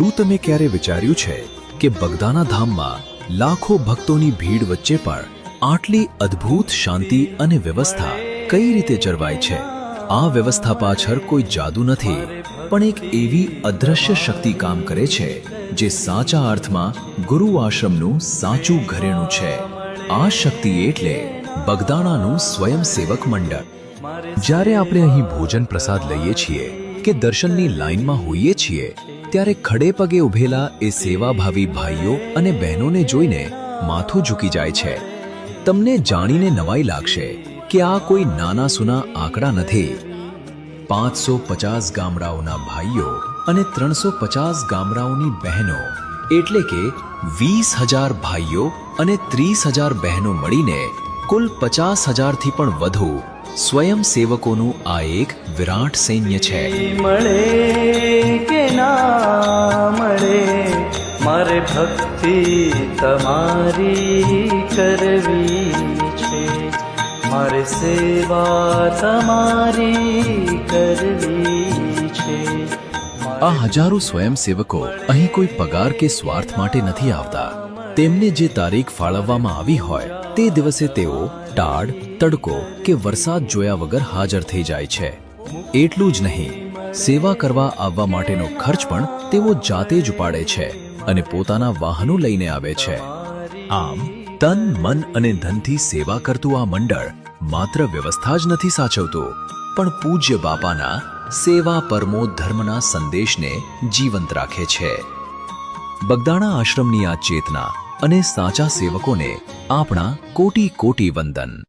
શું તમે ક્યારે વિચાર્યું છે કે બગદાણા ધામમાં લાખો ભક્તોની ભીડ વચ્ચે પણ આટલી અદ્ભુત શાંતિ અને વ્યવસ્થા કઈ રીતે જળવાય છે? આ વ્યવસ્થા પાછળ કોઈ જાદુ નથી, પણ એક એવી અદ્રશ્ય શક્તિ કામ કરે છે જે સાચા અર્થમાં ગુરુ આશ્રમનું સાચું ઘરેણું છે. આ શક્તિ એટલે બગદાણાનું સ્વયંસેવક મંડળ. જ્યારે આપણે અહીં ભોજન પ્રસાદ લઈએ છીએ કે દર્શનની લાઈનમાં હોઈએ છીએ, ત્યારે ખડે પગે ઉભેલા એ સેવાભાવી ભાઈઓ અને બહેનોને જોઈને માથું ઝૂકી જાય છે. તમને જાણીને નવાઈ લાગશે કે આ કોઈ નાના સૂના આંકડા નથી. 550 ગામડાઓના ભાઈઓ અને 350 ગામડાઓની બહેનો, એટલે કે 20,000 ભાઈઓ અને 30,000 બહેનો મળીને કુલ 50,000થી પણ વધુ સ્વયંસેવકોનું આ એક વિરાટ સૈન્ય છે. મળે કે ના મળે, મારે ભક્તિ તમારી કરવી છે, મારે સેવા તમારી કરવી છે. આ હજારો સ્વયંસેવકો અહીં કોઈ પગાર કે સ્વાર્થ માટે નથી આવતા. તેમને જે તારીખ ફાળવવામાં આવી હોય તે દિવસે તેઓ ટાઢ, તડકો કે વરસાદ જોયા વગર હાજર થઈ જાય છે. એટલું જ નહીં, સેવા કરવા આવવા માટેનો ખર્ચ પણ તેઓ જાતે જ ઉપાડે છે અને પોતાના વાહનો લઈને આવે છે. આમ તન, મન અને ધનથી સેવા કરતું આ મંડળ માત્ર વ્યવસ્થા જ નથી સાચવતું, પણ પૂજ્ય બાપાના સેવા પરમો ધર્મના સંદેશને જીવંત રાખે છે. બગદાણા આશ્રમની આ ચેતના અને સાચા સેવકોને આપણા કોટી કોટી વંદન.